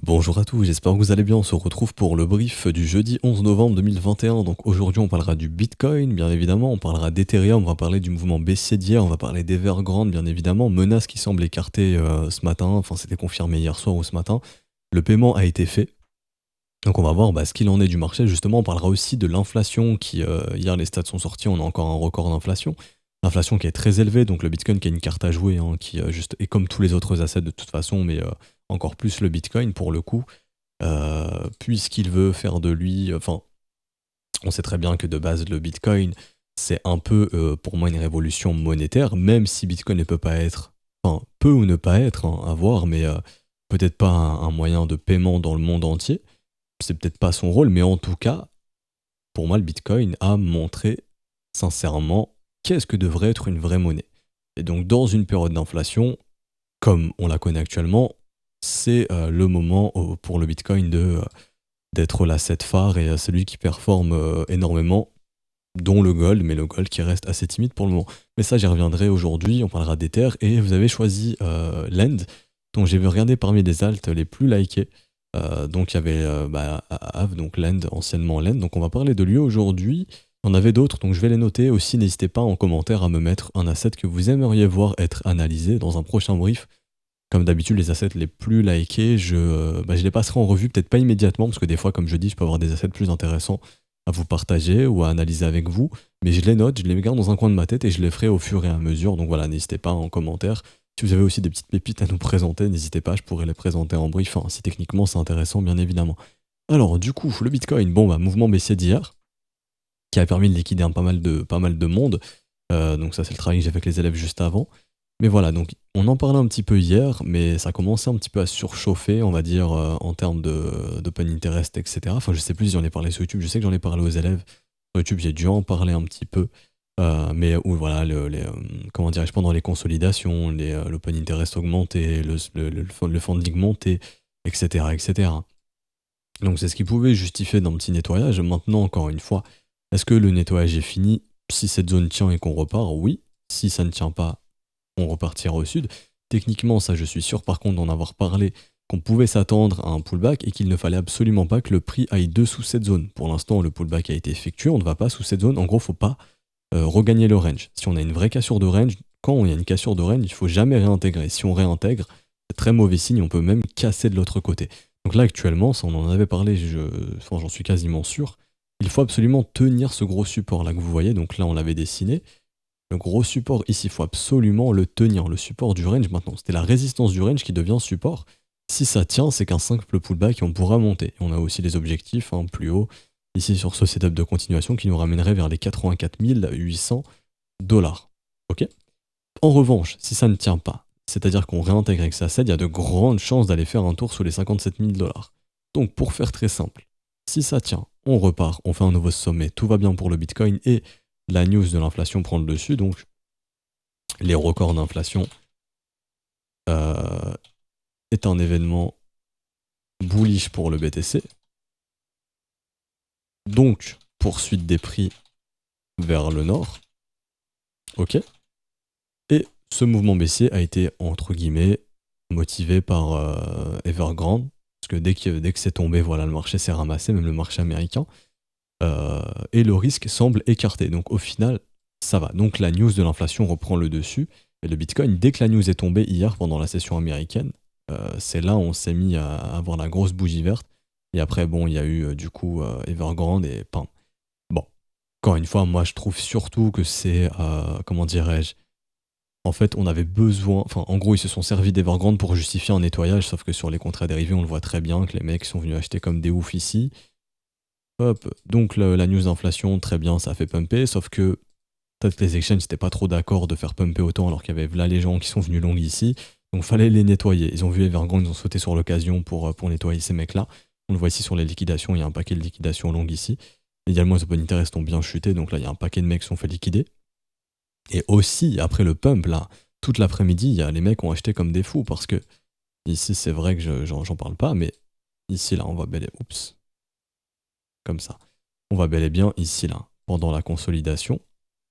Bonjour à tous, j'espère que vous allez bien. On se retrouve pour le brief du jeudi 11 novembre 2021. Donc aujourd'hui, on parlera du Bitcoin, bien évidemment. On parlera d'Ethereum, on va parler du mouvement baissier d'hier, on va parler d'Evergrande, bien évidemment. Menace qui semble écartée ce matin, enfin c'était confirmé hier soir ou ce matin. Le paiement a été fait. Donc on va voir ce qu'il en est du marché. Justement, on parlera aussi de l'inflation qui, hier les stats sont sortis, on a encore un record d'inflation. L'inflation qui est très élevée, donc le Bitcoin qui a une carte à jouer, hein, qui juste est comme tous les autres assets de toute façon, mais encore plus le Bitcoin pour le coup, puisqu'il veut faire de lui, enfin, on sait très bien que de base le Bitcoin, c'est un peu pour moi une révolution monétaire, même si Bitcoin ne peut pas être, enfin, peut ou ne pas être, hein, à voir, mais peut-être pas un moyen de paiement dans le monde entier. C'est peut-être pas son rôle, mais en tout cas, pour moi, le Bitcoin a montré sincèrement qu'est-ce que devrait être une vraie monnaie. Et donc, dans une période d'inflation, comme on la connaît actuellement, c'est le moment pour le Bitcoin d'être l'asset phare et celui qui performe énormément, dont le gold, mais le gold qui reste assez timide pour le moment. Mais ça, j'y reviendrai aujourd'hui, on parlera d'Ether, et vous avez choisi Lend, donc j'ai regardé parmi les alts les plus likés. Donc il y avait Aave, donc Lend, anciennement Lend, donc on va parler de lui aujourd'hui. Il y en avait d'autres, donc je vais les noter aussi. N'hésitez pas en commentaire à me mettre un asset que vous aimeriez voir être analysé dans un prochain brief. Comme d'habitude, les assets les plus likés, je les passerai en revue, peut-être pas immédiatement, parce que des fois, comme je dis, je peux avoir des assets plus intéressants à vous partager ou à analyser avec vous, mais je les note, je les garde dans un coin de ma tête et je les ferai au fur et à mesure. Donc voilà, n'hésitez pas en commentaire. Si vous avez aussi des petites pépites à nous présenter, n'hésitez pas, je pourrais les présenter en brief, si techniquement c'est intéressant, bien évidemment. Alors, du coup, le Bitcoin, mouvement baissier d'hier, qui a permis de liquider pas mal de monde. Donc ça, c'est le travail que j'ai fait avec les élèves juste avant. Mais voilà, donc on en parlait un petit peu hier, mais ça commençait un petit peu à surchauffer, on va dire, en termes d'open interest, etc. Enfin, je sais plus si j'en ai parlé sur YouTube, je sais que j'en ai parlé aux élèves. Sur YouTube, j'ai dû en parler un petit peu. Mais où voilà, comment dirais-je, pendant les consolidations, l'open interest augmenté, le funding monté, etc., etc. Donc c'est ce qui pouvait justifier d'un petit nettoyage. Maintenant, encore une fois, est-ce que le nettoyage est fini? Si cette zone tient et qu'on repart, oui. Si ça ne tient pas, on repartira au sud. Techniquement, ça je suis sûr par contre d'en avoir parlé, qu'on pouvait s'attendre à un pullback et qu'il ne fallait absolument pas que le prix aille dessous cette zone. Pour l'instant, le pullback a été effectué, on ne va pas sous cette zone. En gros, faut pas regagner le range. Si on a une vraie cassure de range, quand il y a une cassure de range, il faut jamais réintégrer. Si on réintègre, c'est très mauvais signe, on peut même casser de l'autre côté. Donc là, actuellement, ça on en avait parlé, j'en suis quasiment sûr, il faut absolument tenir ce gros support là que vous voyez. Donc là, on l'avait dessiné. Le gros support ici, il faut absolument le tenir. Le support du range maintenant, c'était la résistance du range qui devient support. Si ça tient, c'est qu'un simple pullback et on pourra monter. Et on a aussi les objectifs plus haut, ici sur ce setup de continuation qui nous ramènerait vers les 84 800 dollars. Ok. En revanche, si ça ne tient pas, c'est-à-dire qu'on réintègre avec ça cède, il y a de grandes chances d'aller faire un tour sous les 57 000 dollars. Donc pour faire très simple, si ça tient, on repart, on fait un nouveau sommet, tout va bien pour le Bitcoin et la news de l'inflation prend le dessus, donc les records d'inflation euh, est un événement bullish pour le BTC. Donc, poursuite des prix vers le nord. Ok. Et ce mouvement baissier a été, entre guillemets, motivé par Evergrande. Parce que dès que c'est tombé, voilà, le marché s'est ramassé, même le marché américain. Et le risque semble écarté. Donc au final, ça va. Donc la news de l'inflation reprend le dessus. Et le Bitcoin, dès que la news est tombée hier pendant la session américaine, c'est là où on s'est mis à avoir la grosse bougie verte. Et après, bon, il y a eu du coup Evergrande et pam. Bon, encore une fois, moi je trouve surtout que c'est, comment dirais-je, en fait, on avait besoin. Enfin, en gros, ils se sont servis d'Evergrande pour justifier un nettoyage, sauf que sur les contrats dérivés, on le voit très bien que les mecs sont venus acheter comme des oufs ici. Hop, donc la news d'inflation, très bien, ça a fait pumper, sauf que peut-être que les exchanges n'étaient pas trop d'accord de faire pumper autant alors qu'il y avait là les gens qui sont venus long ici, donc fallait les nettoyer. Ils ont vu Evergrande, ils ont sauté sur l'occasion pour nettoyer ces mecs-là. On le voit ici sur les liquidations, il y a un paquet de liquidations longues ici. Également, les open interest ont bien chuté, donc là, il y a un paquet de mecs qui sont fait liquider. Et aussi, après le pump, là, toute l'après-midi, il y a les mecs qui ont acheté comme des fous, parce que ici, c'est vrai que j'en parle pas, mais ici, là, on va bel et... Oups. Comme ça. On va bel et bien, ici, là, pendant la consolidation,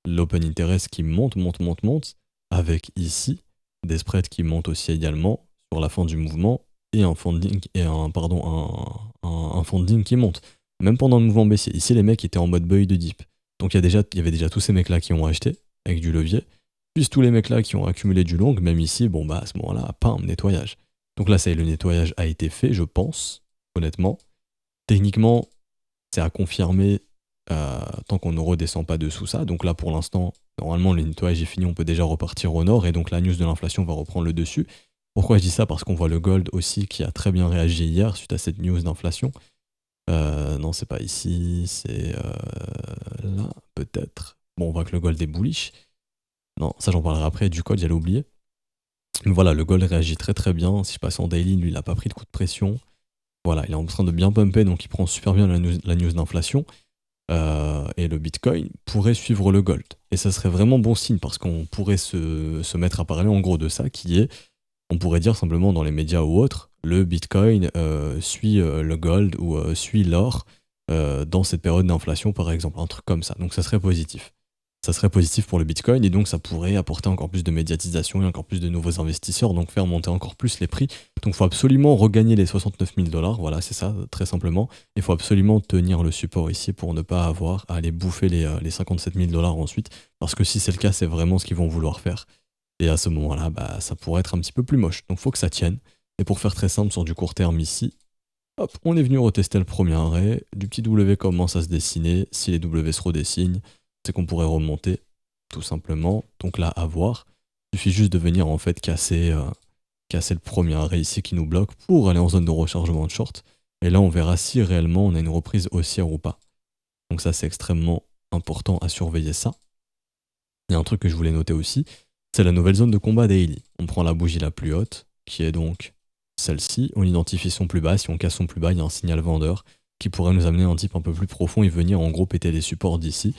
l'open interest qui monte, monte, monte, monte, avec ici, des spreads qui montent aussi également sur la fin du mouvement, et un funding, un funding qui monte. Même pendant le mouvement baissier. Ici, les mecs étaient en mode buy de dip. Donc il y avait déjà tous ces mecs-là qui ont acheté avec du levier, plus tous les mecs-là qui ont accumulé du long, même ici, bon bah à ce moment-là, pam, nettoyage. Donc là, ça y est, le nettoyage a été fait, je pense, honnêtement. Techniquement, c'est à confirmer tant qu'on ne redescend pas dessous ça. Donc là, pour l'instant, normalement, le nettoyage est fini, on peut déjà repartir au nord, et donc la news de l'inflation va reprendre le dessus. Pourquoi je dis ça? Parce qu'on voit le gold aussi qui a très bien réagi hier suite à cette news d'inflation. Non, c'est pas ici, c'est là, peut-être. Bon, on voit que le gold est bullish. Non, ça j'en parlerai après, du code, j'allais oublier. Mais voilà, le gold réagit très très bien. Si je passe en daily, lui, il a pas pris de coup de pression. Voilà, il est en train de bien pumper, donc il prend super bien la news d'inflation. Et le Bitcoin pourrait suivre le gold. Et ça serait vraiment bon signe parce qu'on pourrait se mettre à parler en gros de ça, qui est, on pourrait dire simplement dans les médias ou autres, le Bitcoin suit le gold ou suit l'or dans cette période d'inflation par exemple, un truc comme ça. Donc ça serait positif. Ça serait positif pour le Bitcoin et donc ça pourrait apporter encore plus de médiatisation et encore plus de nouveaux investisseurs, donc faire monter encore plus les prix. Donc il faut absolument regagner les 69 000 $, voilà c'est ça, très simplement. Il faut absolument tenir le support ici pour ne pas avoir à aller bouffer les 57 000 $ ensuite, parce que si c'est le cas, c'est vraiment ce qu'ils vont vouloir faire. Et à ce moment-là, bah, ça pourrait être un petit peu plus moche. Donc il faut que ça tienne. Et pour faire très simple sur du court terme ici, hop, on est venu retester le premier arrêt, du petit W commence à se dessiner, si les W se redessinent, c'est qu'on pourrait remonter, tout simplement. Donc là, à voir. Il suffit juste de venir en fait casser le premier arrêt ici qui nous bloque pour aller en zone de rechargement de short. Et là, on verra si réellement on a une reprise haussière ou pas. Donc ça, c'est extrêmement important à surveiller ça. Il y a un truc que je voulais noter aussi, c'est la nouvelle zone de combat daily. On prend la bougie la plus haute, qui est donc celle-ci. On identifie son plus bas. Si on casse son plus bas, il y a un signal vendeur qui pourrait nous amener un type un peu plus profond et venir en gros péter les supports d'ici.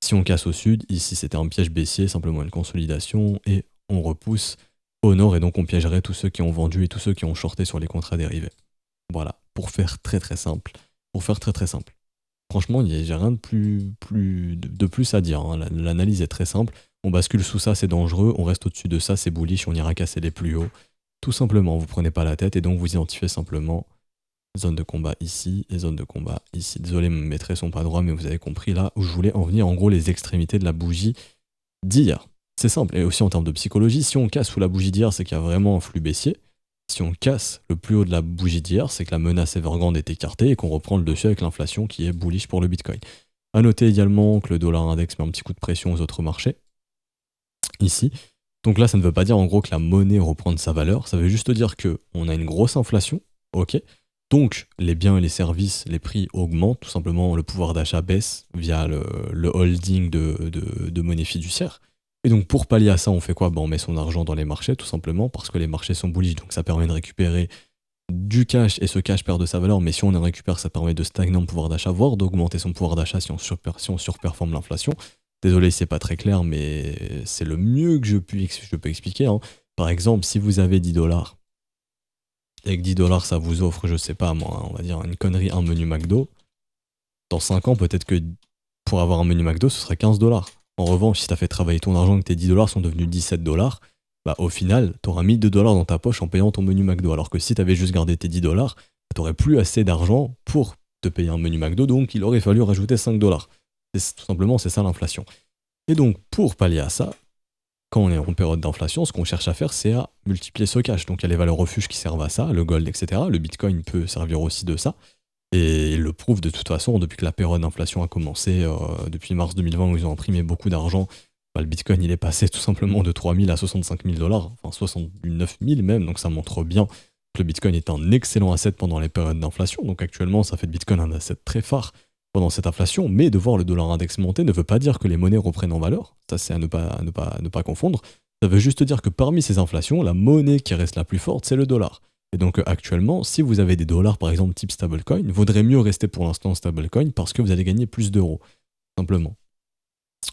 Si on casse au sud, ici c'était un piège baissier, simplement une consolidation, et on repousse au nord, et donc on piégerait tous ceux qui ont vendu et tous ceux qui ont shorté sur les contrats dérivés. Voilà, pour faire très très simple. Pour faire très très simple. Franchement, j'ai rien de plus à dire, hein. L'analyse est très simple. On bascule sous ça, c'est dangereux. On reste au-dessus de ça, c'est bullish. On ira casser les plus hauts. Tout simplement, vous prenez pas la tête et donc vous identifiez simplement zone de combat ici et zone de combat ici. Désolé, mes traits sont pas droits, mais vous avez compris là où je voulais en venir. En gros, les extrémités de la bougie d'hier. C'est simple. Et aussi en termes de psychologie, si on casse sous la bougie d'hier, c'est qu'il y a vraiment un flux baissier. Si on casse le plus haut de la bougie d'hier, c'est que la menace Evergrande est écartée et qu'on reprend le dessus avec l'inflation qui est bullish pour le Bitcoin. A noter également que le dollar index met un petit coup de pression aux autres marchés. Ici. Donc là, ça ne veut pas dire en gros que la monnaie reprend de sa valeur, ça veut juste dire qu'on a une grosse inflation, ok. Donc les biens et les services, les prix augmentent, tout simplement le pouvoir d'achat baisse via le holding de monnaie fiduciaire. Et donc pour pallier à ça, on fait quoi? On met son argent dans les marchés, tout simplement, parce que les marchés sont bullish, donc ça permet de récupérer du cash, et ce cash perd de sa valeur, mais si on en récupère, ça permet de stagner le pouvoir d'achat, voire d'augmenter son pouvoir d'achat si on surperforme l'inflation. Désolé, c'est pas très clair, mais c'est le mieux que je peux expliquer, hein. Par exemple, si vous avez 10 $, et que 10 $, ça vous offre, je sais pas moi, on va dire une connerie, un menu McDo, dans 5 ans, peut-être que pour avoir un menu McDo, ce serait 15 $. En revanche, si t'as fait travailler ton argent et que tes 10 $ sont devenus 17 $, bah au final, t'auras mis 2 $ dans ta poche en payant ton menu McDo. Alors que si t'avais juste gardé tes 10 $, t'aurais plus assez d'argent pour te payer un menu McDo, donc il aurait fallu rajouter 5 $. Tout simplement, c'est ça l'inflation. Et donc, pour pallier à ça, quand on est en période d'inflation, ce qu'on cherche à faire, c'est à multiplier ce cash. Donc il y a les valeurs refuges qui servent à ça, le gold, etc. Le Bitcoin peut servir aussi de ça. Et il le prouve de toute façon, depuis que la période d'inflation a commencé, depuis mars 2020 où ils ont imprimé beaucoup d'argent, le Bitcoin il est passé tout simplement de 3 000 à 65 000 $, enfin 69 000 même, donc ça montre bien que le Bitcoin est un excellent asset pendant les périodes d'inflation. Donc actuellement, ça fait de Bitcoin un asset très phare pendant cette inflation, mais de voir le dollar index monter ne veut pas dire que les monnaies reprennent en valeur, ça c'est à ne pas confondre. Ça veut juste dire que parmi ces inflations, la monnaie qui reste la plus forte, c'est le dollar. Et donc actuellement, si vous avez des dollars par exemple type stablecoin, vaudrait mieux rester pour l'instant stablecoin parce que vous allez gagner plus d'euros, simplement.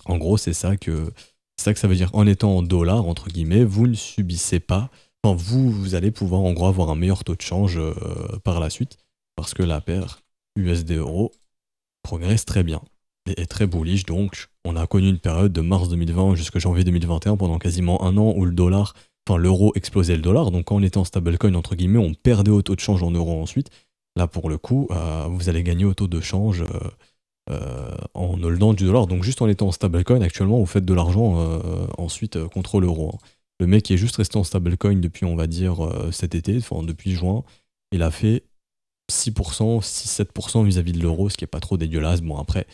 En gros, c'est ça que ça veut dire. En étant en dollars, entre guillemets, vous ne subissez pas, enfin vous allez pouvoir en gros avoir un meilleur taux de change par la suite, parce que la paire USD-euro progresse très bien et est très bullish. Donc on a connu une période de mars 2020 jusqu'à janvier 2021 pendant quasiment un an où le dollar enfin l'euro explosait le dollar, donc quand on était en stablecoin, entre guillemets, on perdait au taux de change en euros ensuite. Là, pour le coup, vous allez gagner au taux de change en holdant du dollar. Donc juste en étant en stablecoin, actuellement, vous faites de l'argent ensuite contre l'euro, hein. Le mec qui est juste resté en stablecoin depuis, on va dire, cet été, enfin depuis juin, il a fait 6%, 6-7% vis-à-vis de l'euro, ce qui est pas trop dégueulasse. Bon, après,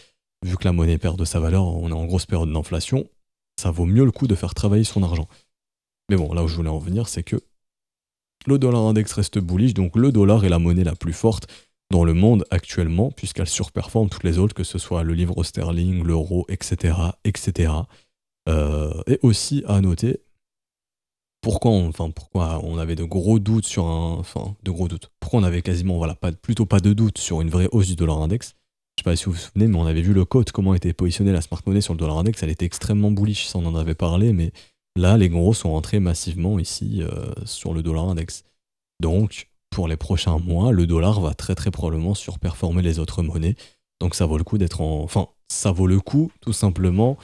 vu que la monnaie perd de sa valeur, on est en grosse période d'inflation, ça vaut mieux le coup de faire travailler son argent. Mais bon, là où je voulais en venir, c'est que le dollar index reste bullish, donc le dollar est la monnaie la plus forte dans le monde actuellement, puisqu'elle surperforme toutes les autres, que ce soit le livre sterling, l'euro, etc. etc. Et aussi à noter, pourquoi on avait de gros doutes sur un. Enfin, de gros doutes. Pourquoi on avait quasiment, voilà, plutôt pas de doute sur une vraie hausse du dollar index. Je sais pas si vous vous souvenez, mais on avait vu le code, comment était positionnée la smart money sur le dollar index, elle était extrêmement bullish, ça on en avait parlé, mais là, les gros sont rentrés massivement ici sur le dollar index. Donc, pour les prochains mois, le dollar va très très probablement surperformer les autres monnaies. Donc ça vaut le coup d'être en. Enfin, ça vaut le coup, tout simplement.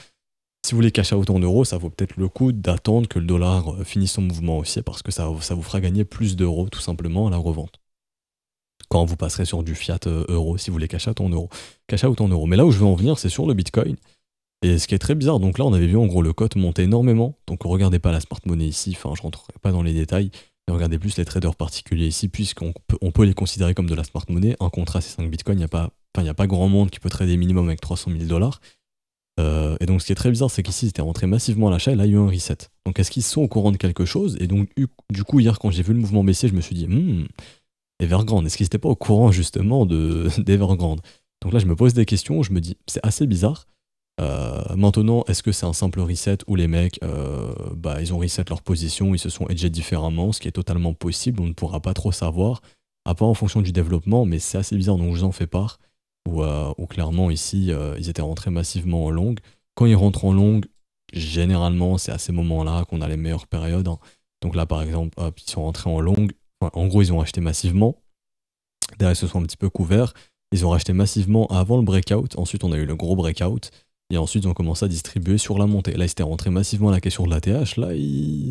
Si vous voulez cash out en euros, ça vaut peut-être le coup d'attendre que le dollar finisse son mouvement aussi, parce que ça vous fera gagner plus d'euros, tout simplement, à la revente. Quand vous passerez sur du fiat euro, si vous voulez cash out en euros. Cash out en euros. Mais là où je veux en venir, c'est sur le Bitcoin. Et ce qui est très bizarre, donc là on avait vu en gros le cote monter énormément, donc regardez pas la smart money ici, enfin je rentrerai pas dans les détails, mais regardez plus les traders particuliers ici, puisqu'on peut les considérer comme de la smart money. Un contrat c'est 5 bitcoins, il n'y a pas grand monde qui peut trader minimum avec 300 000 dollars. Et donc ce qui est très bizarre, c'est qu'ici c'était rentré massivement à l'achat et là il y a eu un reset. Donc est-ce qu'ils sont au courant de quelque chose? Et donc du coup hier quand j'ai vu le mouvement baissier, je me suis dit, Evergrande, est-ce qu'ils n'étaient pas au courant justement d'Evergrande? Donc là je me pose des questions, je me dis, c'est assez bizarre. Maintenant, est-ce que c'est un simple reset où les mecs, ils ont reset leur position, ils se sont hedgés différemment, ce qui est totalement possible, on ne pourra pas trop savoir, à part en fonction du développement, mais c'est assez bizarre, donc je vous en fais part, où clairement ici, ils étaient rentrés massivement en longue. Quand ils rentrent en longue, généralement, c'est à ces moments-là qu'on a les meilleures périodes, hein. Donc là, par exemple, hop, ils sont rentrés en longue, enfin, en gros, ils ont acheté massivement, derrière, ils se sont un petit peu couverts, ils ont racheté massivement avant le breakout, ensuite on a eu le gros breakout, et ensuite, ils ont commencé à distribuer sur la montée. Là, ils s'étaient rentrés massivement à la question de l'ATH. Là,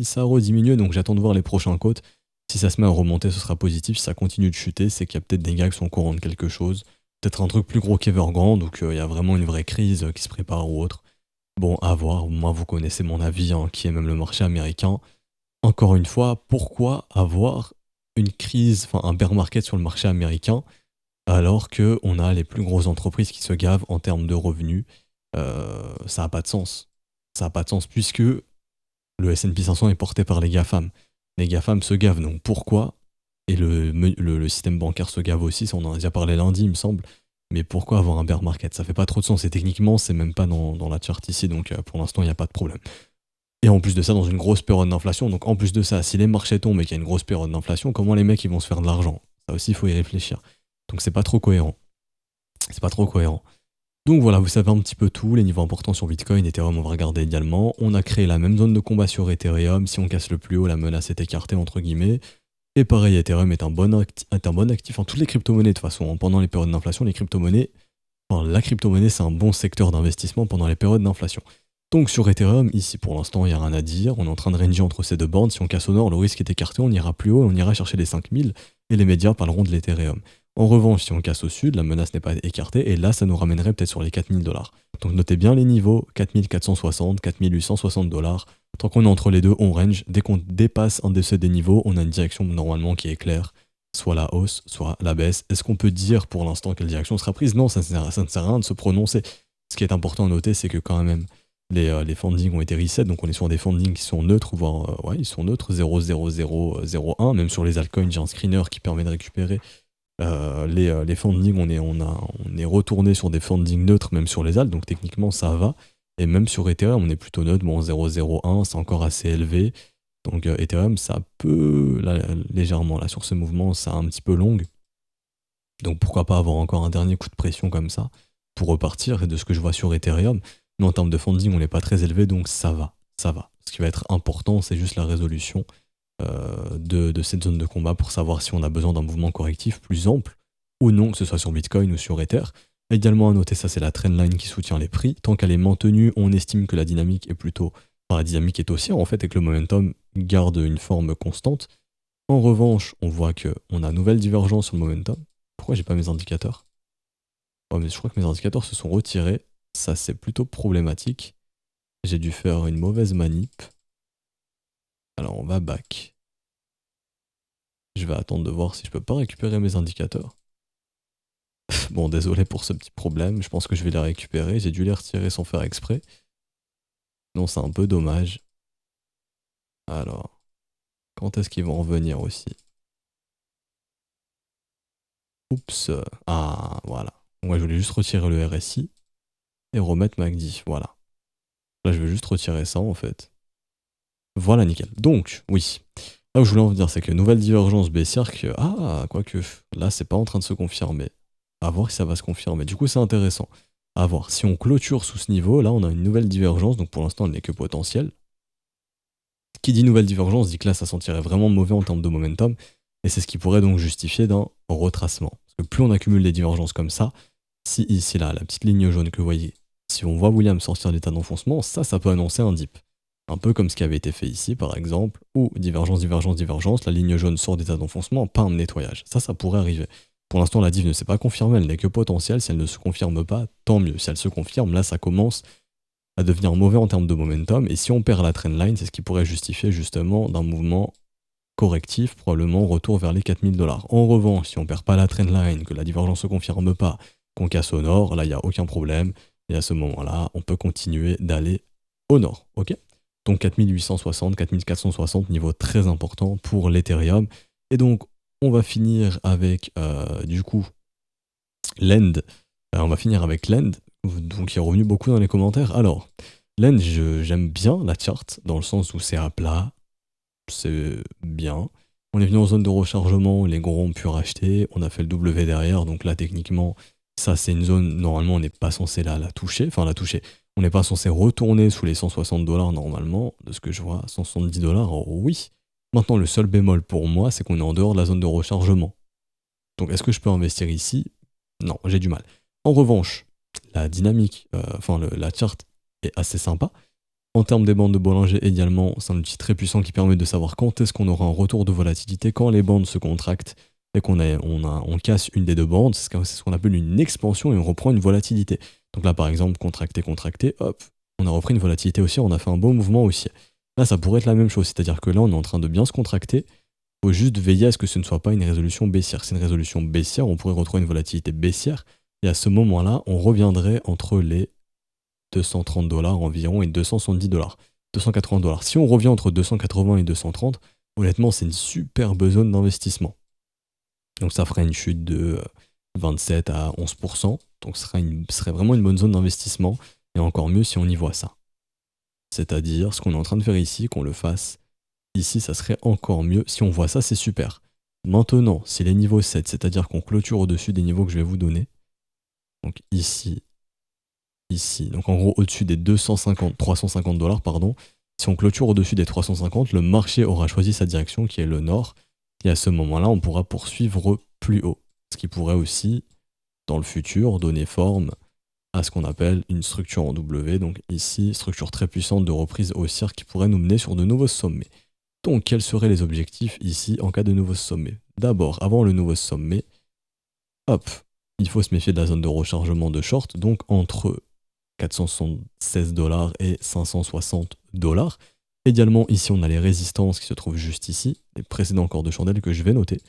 ça a rediminué, donc j'attends de voir les prochains côtes. Si ça se met à remonter, ce sera positif. Si ça continue de chuter, c'est qu'il y a peut-être des gars qui sont au courant de quelque chose. Peut-être un truc plus gros qu'Evergrande, donc il y a vraiment une vraie crise qui se prépare ou autre. Bon, à voir. Moi, vous connaissez mon avis, hein, qui est même le marché américain. Encore une fois, pourquoi avoir une crise, enfin un bear market sur le marché américain, alors qu'on a les plus grosses entreprises qui se gavent en termes de revenus? Ça n'a pas de sens. Ça n'a pas de sens puisque le S&P 500 est porté par les GAFAM. Les GAFAM se gavent, donc pourquoi? Et le système bancaire se gave aussi, ça on en a déjà parlé lundi, il me semble. Mais pourquoi avoir un bear market? Ça fait pas trop de sens et techniquement, c'est même pas dans la chart ici, donc pour l'instant, il n'y a pas de problème. Et en plus de ça, dans une grosse période d'inflation, donc en plus de ça, si les marchés tombent et qu'il y a une grosse période d'inflation, comment les mecs ils vont se faire de l'argent? Ça aussi, il faut y réfléchir. Donc c'est pas trop cohérent. C'est pas trop cohérent. Donc voilà, vous savez un petit peu tout, les niveaux importants sur Bitcoin, Ethereum, on va regarder également. On a créé la même zone de combat sur Ethereum, si on casse le plus haut, la menace est écartée, entre guillemets. Et pareil, Ethereum est un bon actif. En toutes les crypto-monnaies, de toute façon, pendant les périodes d'inflation, la crypto-monnaie, c'est un bon secteur d'investissement pendant les périodes d'inflation. Donc sur Ethereum, ici pour l'instant, il n'y a rien à dire. On est en train de ranger entre ces deux bornes. Si on casse au nord, le risque est écarté, on ira plus haut, on ira chercher les 5000, et les médias parleront de l'Ethereum. En revanche, si on casse au sud, la menace n'est pas écartée, et là, ça nous ramènerait peut-être sur les 4000 dollars. Donc notez bien les niveaux, 4460, 4860 dollars. Tant qu'on est entre les deux, on range. Dès qu'on dépasse un de ces deux niveaux, on a une direction normalement qui est claire. Soit la hausse, soit la baisse. Est-ce qu'on peut dire pour l'instant quelle direction sera prise? Non, ça ne sert à rien de se prononcer. Ce qui est important à noter, c'est que quand même, les fundings ont été reset, donc on est sur des fundings qui sont neutres, voire ils sont neutres, 0,0001. Même sur les altcoins, j'ai un screener qui permet de récupérer les fundings. On est retourné sur des fundings neutres, même sur les alt, donc techniquement ça va. Et même sur Ethereum, on est plutôt neutre. Bon, 0,01, c'est encore assez élevé. Donc Ethereum, ça peut, là, légèrement, là, sur ce mouvement, ça a un petit peu longue. Donc pourquoi pas avoir encore un dernier coup de pression comme ça pour repartir. Et de ce que je vois sur Ethereum, mais en termes de funding, on n'est pas très élevé, donc ça va, ça va. Ce qui va être important, c'est juste la résolution de cette zone de combat pour savoir si on a besoin d'un mouvement correctif plus ample ou non, que ce soit sur Bitcoin ou sur Ether. Également à noter, ça c'est la trendline qui soutient les prix. Tant qu'elle est maintenue, on estime que la dynamique est plutôt la dynamique est haussière en fait et que le momentum garde une forme constante. En revanche, on voit qu'on a nouvelle divergence sur le momentum. Pourquoi j'ai pas mes indicateurs? Ouais, mais je crois que mes indicateurs se sont retirés. Ça, c'est plutôt problématique. J'ai dû faire une mauvaise manip. Alors, on va back. Je vais attendre de voir si je peux pas récupérer mes indicateurs. Bon, désolé pour ce petit problème. Je pense que je vais les récupérer. J'ai dû les retirer sans faire exprès. Non, c'est un peu dommage. Alors, quand est-ce qu'ils vont revenir aussi? Oups. Ah, voilà. Moi, je voulais juste retirer le RSI et remettre MACD. Voilà. Là, je vais juste retirer ça, en fait. Voilà, nickel. Donc, oui. Là où je voulais en venir, c'est que nouvelle divergence baissière que... Ah, quoique, là, c'est pas en train de se confirmer. À voir si ça va se confirmer. Du coup, c'est intéressant. À voir. Si on clôture sous ce niveau, là, on a une nouvelle divergence. Donc, pour l'instant, elle n'est que potentielle. Qui dit nouvelle divergence dit que là, ça sentirait vraiment mauvais en termes de momentum. Et c'est ce qui pourrait donc justifier d'un retracement. Parce que plus on accumule des divergences comme ça, si ici, là, la petite ligne jaune que vous voyez, si on voit Williams sortir d'état d'enfoncement, ça peut annoncer un dip. Un peu comme ce qui avait été fait ici, par exemple, où divergence, divergence, divergence, la ligne jaune sort d'état d'enfoncement, pas un nettoyage. Ça pourrait arriver. Pour l'instant, la div ne s'est pas confirmée, elle n'est que potentielle. Si elle ne se confirme pas, tant mieux. Si elle se confirme, là, ça commence à devenir mauvais en termes de momentum. Et si on perd la trendline, c'est ce qui pourrait justifier justement d'un mouvement correctif, probablement retour vers les 4000 $. En revanche, si on perd pas la trendline, que la divergence se confirme pas, qu'on casse au nord, là, il n'y a aucun problème. Et à ce moment-là, on peut continuer d'aller au nord. Ok ? Donc 4860, 4460, niveau très important pour l'Ethereum. Et donc, on va finir avec, du coup, Lend. On va finir avec Lend, donc qui est revenu beaucoup dans les commentaires. Alors, Lend, j'aime bien la charte, dans le sens où c'est à plat, c'est bien. On est venu en zone de rechargement, les gros ont pu racheter, on a fait le W derrière, donc là, techniquement, ça, c'est une zone, normalement, on n'est pas censé la toucher, enfin, la toucher. On n'est pas censé retourner sous les 160 $ normalement, de ce que je vois, 170 $, oui. Maintenant, le seul bémol pour moi, c'est qu'on est en dehors de la zone de rechargement. Donc, est-ce que je peux investir ici? Non, j'ai du mal. En revanche, la dynamique, la charte est assez sympa. En termes des bandes de Bollinger également, c'est un outil très puissant qui permet de savoir quand est-ce qu'on aura un retour de volatilité, quand les bandes se contractent et on casse une des deux bandes, c'est ce qu'on appelle une expansion et on reprend une volatilité. Donc là, par exemple, contracté, contracté, hop, on a repris une volatilité haussière, on a fait un beau mouvement haussier. Là, ça pourrait être la même chose, c'est-à-dire que là, on est en train de bien se contracter. Il faut juste veiller à ce que ce ne soit pas une résolution baissière. C'est une résolution baissière, on pourrait retrouver une volatilité baissière, et à ce moment-là, on reviendrait entre les 230 $ environ et 270 $, 280 $. Si on revient entre 280 et 230, honnêtement, c'est une superbe zone d'investissement. Donc ça ferait une chute de 27 à 11%, donc ce serait vraiment une bonne zone d'investissement, et encore mieux si on y voit ça. C'est-à-dire, ce qu'on est en train de faire ici, qu'on le fasse ici, ça serait encore mieux. Si on voit ça, c'est super. Maintenant, si les niveaux 7, c'est-à-dire qu'on clôture au-dessus des niveaux que je vais vous donner, donc ici, donc en gros au-dessus des 350 $, pardon, si on clôture au-dessus des 350, le marché aura choisi sa direction qui est le nord, et à ce moment-là, on pourra poursuivre plus haut. Ce qui pourrait aussi, dans le futur, donner forme à ce qu'on appelle une structure en W, donc ici, structure très puissante de reprise haussière qui pourrait nous mener sur de nouveaux sommets. Donc, quels seraient les objectifs ici en cas de nouveau sommet? D'abord, avant le nouveau sommet, hop, il faut se méfier de la zone de rechargement de short, donc entre 476 $ et 560 $. Également, ici, on a les résistances qui se trouvent juste ici, les précédents corps de chandelle que je vais noter.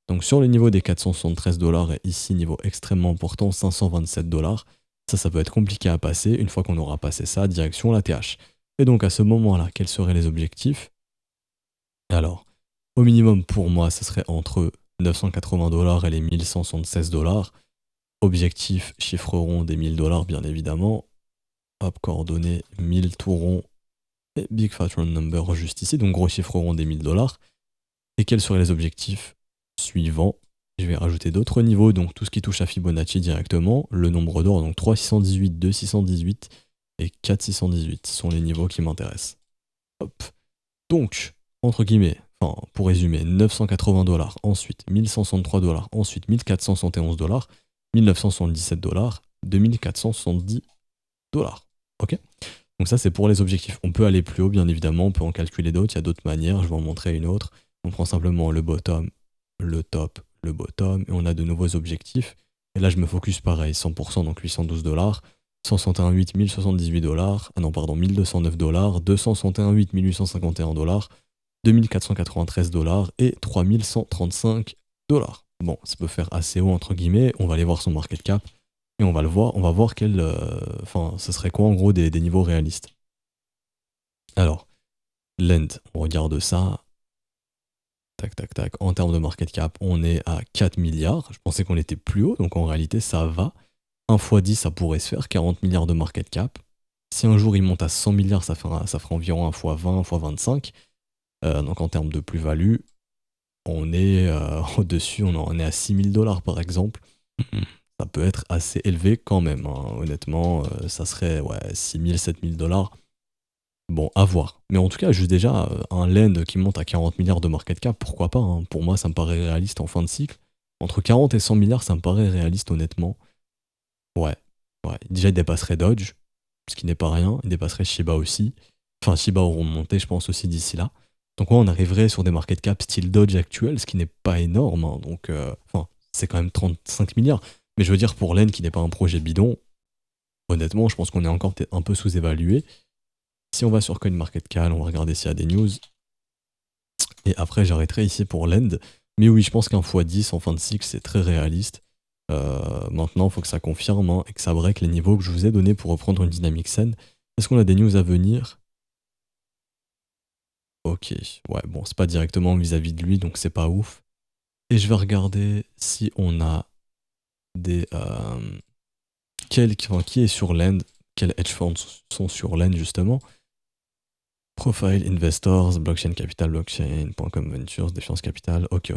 Donc, sur le niveau des 473 $ et ici, niveau extrêmement important, 527 $. Ça peut être compliqué à passer. Une fois qu'on aura passé ça, direction la TH. Et donc, à ce moment-là, quels seraient les objectifs? Alors, au minimum pour moi, ce serait entre 980 $ et les 1176 $. Objectif, chiffre rond des 1000 $ bien évidemment. Hop, coordonnées 1000 tout rond et big fat round number juste ici, donc gros chiffre rond des 1000 $. Et quels seraient les objectifs suivants? Je vais rajouter d'autres niveaux, donc tout ce qui touche à Fibonacci directement, le nombre d'or, donc 3618, 2618 et 4618 sont les niveaux qui m'intéressent. Hop. Donc, entre guillemets, enfin, pour résumer, 980 $, ensuite 1163 $, ensuite 1471 $, 1977 $, 2470 $. Ok? Donc ça, c'est pour les objectifs. On peut aller plus haut, bien évidemment, on peut en calculer d'autres, il y a d'autres manières, je vais en montrer une autre. On prend simplement le bottom, le top, le bottom, et on a de nouveaux objectifs. Et là, je me focus pareil, 100%, donc 812 $, 161,8, 1078 $, ah non, pardon, 1209 $, 261,8, 1851 $, 2493 $ et 3135 $. Bon, ça peut faire assez haut entre guillemets, on va aller voir son market cap et on va voir quel, enfin, ce serait quoi en gros des niveaux réalistes. Alors, Lend, on regarde ça, tac tac tac, en termes de market cap, on est à 4 milliards, je pensais qu'on était plus haut, donc en réalité ça va. 1 x 10 ça pourrait se faire, 40 milliards de market cap. Si un jour il monte à 100 milliards, ça fera environ 1 x 20, 1 x 25. Donc en termes de plus-value, on est au-dessus, on est à 6 000 $ par exemple. Ça peut être assez élevé quand même, hein. Honnêtement, ça serait 6 000, 7 000 $. Bon, à voir. Mais en tout cas, juste déjà, un Lend qui monte à 40 milliards de market cap, pourquoi pas, hein. Pour moi, ça me paraît réaliste en fin de cycle. Entre 40 et 100 milliards, ça me paraît réaliste honnêtement. Ouais, ouais. Déjà, il dépasserait Dodge, ce qui n'est pas rien. Il dépasserait Shiba aussi. Enfin, Shiba auront monté, je pense, aussi d'ici là. Donc ouais, on arriverait sur des market cap style Dodge actuel, ce qui n'est pas énorme, hein. Donc, enfin, c'est quand même 35 milliards. Mais je veux dire, pour Len, qui n'est pas un projet bidon, honnêtement, je pense qu'on est encore peut-être un peu sous-évalué. Si on va sur CoinMarketCap, on va regarder s'il y a des news. Et après, j'arrêterai ici pour Lend. Mais oui, je pense qu'un x10 en fin de cycle, c'est très réaliste. Maintenant, il faut que ça confirme, hein, et que ça break les niveaux que je vous ai donnés pour reprendre une dynamique saine. Est-ce qu'on a des news à venir? Ok, ouais, bon, c'est pas directement vis-à-vis de lui, donc c'est pas ouf. Et je vais regarder si on a des... qui est sur Lend, quels hedge funds sont sur Lend justement. Profile, Investors, Blockchain Capital, Blockchain.com Ventures, Défiance Capital, ok,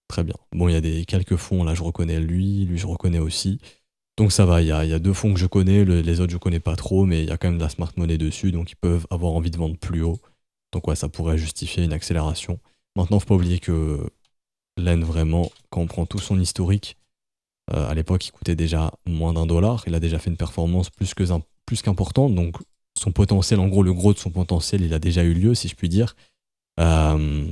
très bien. Bon, il y a quelques fonds, là je reconnais lui je reconnais aussi. Donc ça va, il y a deux fonds que je connais, les autres je connais pas trop, mais il y a quand même de la smart money dessus, donc ils peuvent avoir envie de vendre plus haut. Donc ouais, ça pourrait justifier une accélération. Maintenant, faut pas oublier que Len, vraiment, quand on prend tout son historique, à l'époque, il coûtait déjà moins d'1 $. Il a déjà fait une performance plus qu'importante. Donc, son potentiel, en gros, le gros de son potentiel, il a déjà eu lieu, si je puis dire. Euh,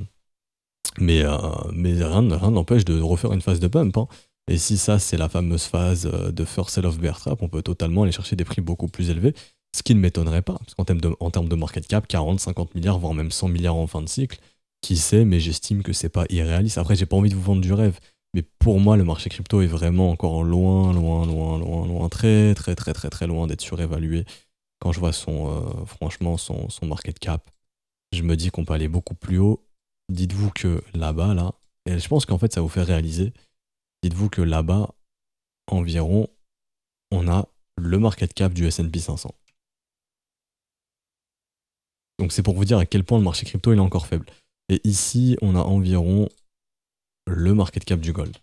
mais rien n'empêche de refaire une phase de pump, hein. Et si ça, c'est la fameuse phase de first sell of bear trap, on peut totalement aller chercher des prix beaucoup plus élevés. Ce qui ne m'étonnerait pas, parce en termes de market cap, 40, 50 milliards, voire même 100 milliards en fin de cycle, qui sait, mais j'estime que c'est pas irréaliste. Après, j'ai pas envie de vous vendre du rêve, mais pour moi, le marché crypto est vraiment encore loin, très, très, très, très, très loin d'être surévalué. Quand je vois franchement, son market cap, je me dis qu'on peut aller beaucoup plus haut. Dites-vous que là-bas, là, et je pense qu'en fait, ça vous fait réaliser, dites-vous que là-bas, environ, on a le market cap du S&P 500. Donc c'est pour vous dire à quel point le marché crypto il est encore faible. Et ici, on a environ le market cap du gold.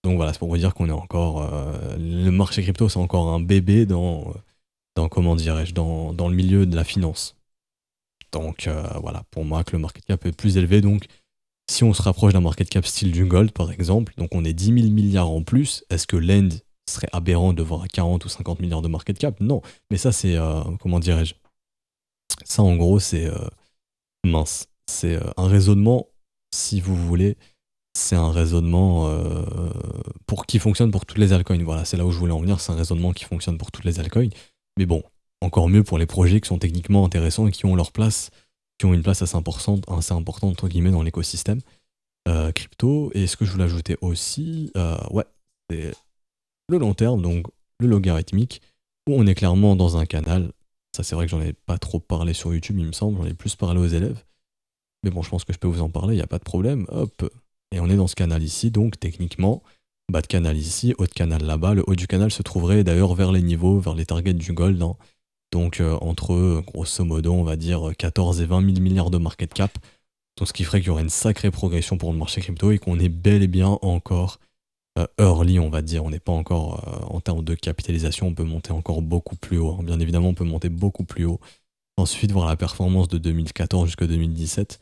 Donc voilà, c'est pour vous dire qu'on est encore... le marché crypto, c'est encore un bébé dans comment dirais-je, dans le milieu de la finance. Donc voilà, pour moi, que le market cap est plus élevé. Donc si on se rapproche d'un market cap style du gold, par exemple, donc on est 10 000 milliards en plus, est-ce que Lend serait aberrant de voir 40 ou 50 milliards de market cap? Non. Mais ça, c'est... comment dirais-je? Ça, en gros, c'est... mince. C'est un raisonnement, si vous voulez, c'est un raisonnement qui fonctionne pour toutes les altcoins. Voilà, c'est là où je voulais en venir. C'est un raisonnement qui fonctionne pour toutes les altcoins. Mais bon, encore mieux pour les projets qui sont techniquement intéressants et qui ont leur place, qui ont une place assez importante entre guillemets dans l'écosystème crypto. Et ce que je voulais ajouter aussi, c'est le long terme, donc le logarithmique, où on est clairement dans un canal. Ça, c'est vrai que j'en ai pas trop parlé sur YouTube, il me semble. J'en ai plus parlé aux élèves. Mais bon, je pense que je peux vous en parler, il n'y a pas de problème. Hop. Et on est dans ce canal ici, donc techniquement, bas de canal ici, haut de canal là-bas. Le haut du canal se trouverait d'ailleurs vers les niveaux, vers les targets du gold, hein. Donc entre, grosso modo, on va dire 14 et 20 000 milliards de market cap. Donc ce qui ferait qu'il y aurait une sacrée progression pour le marché crypto et qu'on est bel et bien encore early, on va dire. On n'est pas encore, en termes de capitalisation, on peut monter encore beaucoup plus haut, hein. Bien évidemment, on peut monter beaucoup plus haut. Ensuite, voir la performance de 2014 jusqu'à 2017.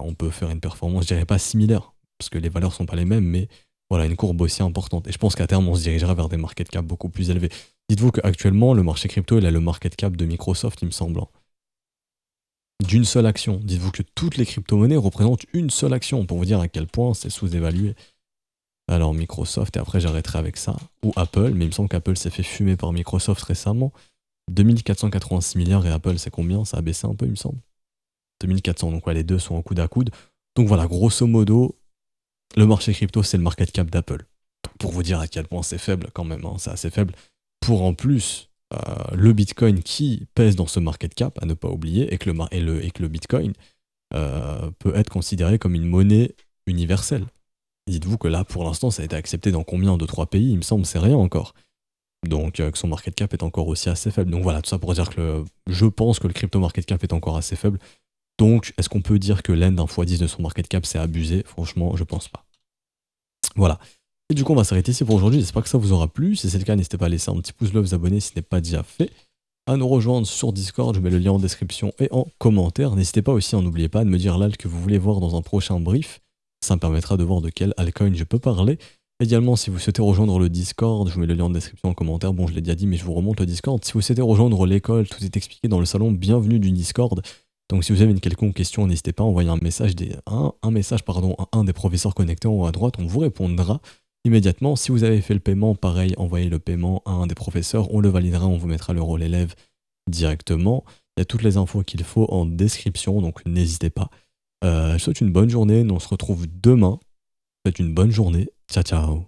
On peut faire une performance, je dirais pas similaire, parce que les valeurs sont pas les mêmes, mais voilà, une courbe aussi importante. Et je pense qu'à terme, on se dirigera vers des market cap beaucoup plus élevés. Dites-vous qu'actuellement, le marché crypto, il a le market cap de Microsoft, il me semble, hein. D'une seule action. Dites-vous que toutes les crypto-monnaies représentent une seule action, pour vous dire à quel point c'est sous-évalué. Alors Microsoft, et après j'arrêterai avec ça, ou Apple, mais il me semble qu'Apple s'est fait fumer par Microsoft récemment. 2486 milliards et Apple, c'est combien? Ça a baissé un peu, il me semble. 2400, donc ouais, les deux sont au coude à coude. Donc voilà, grosso modo, le marché crypto, c'est le market cap d'Apple. Pour vous dire à quel point c'est faible quand même, hein, c'est assez faible. Pour en plus, le Bitcoin qui pèse dans ce market cap, à ne pas oublier, et que le Bitcoin peut être considéré comme une monnaie universelle. Dites-vous que là, pour l'instant, ça a été accepté dans combien de 3 pays, il me semble, c'est rien encore. Donc que son market cap est encore aussi assez faible. Donc voilà, tout ça pour dire que je pense que le crypto market cap est encore assez faible. Donc, est-ce qu'on peut dire que l'N d'un x10 de son market cap c'est abusé? Franchement, je pense pas. Voilà. Et du coup, on va s'arrêter ici pour aujourd'hui. J'espère que ça vous aura plu. Si c'est le cas, n'hésitez pas à laisser un petit pouce bleu, vous abonner si ce n'est pas déjà fait. À nous rejoindre sur Discord, je mets le lien en description et en commentaire. N'hésitez pas aussi, n'oubliez pas de me dire là que vous voulez voir dans un prochain brief. Ça me permettra de voir de quel altcoin je peux parler. Également, si vous souhaitez rejoindre le Discord, je vous mets le lien en description en commentaire. Bon, je l'ai déjà dit, mais je vous remonte le Discord. Si vous souhaitez rejoindre l'école, tout est expliqué dans le salon. Bienvenue du Discord. Donc si vous avez une quelconque question, n'hésitez pas à envoyer un message, à un des professeurs connectés en haut à droite, on vous répondra immédiatement. Si vous avez fait le paiement, pareil, envoyez le paiement à un des professeurs, on le validera, on vous mettra le rôle élève directement. Il y a toutes les infos qu'il faut en description, donc n'hésitez pas. Je vous souhaite une bonne journée, nous on se retrouve demain. Faites une bonne journée, ciao ciao.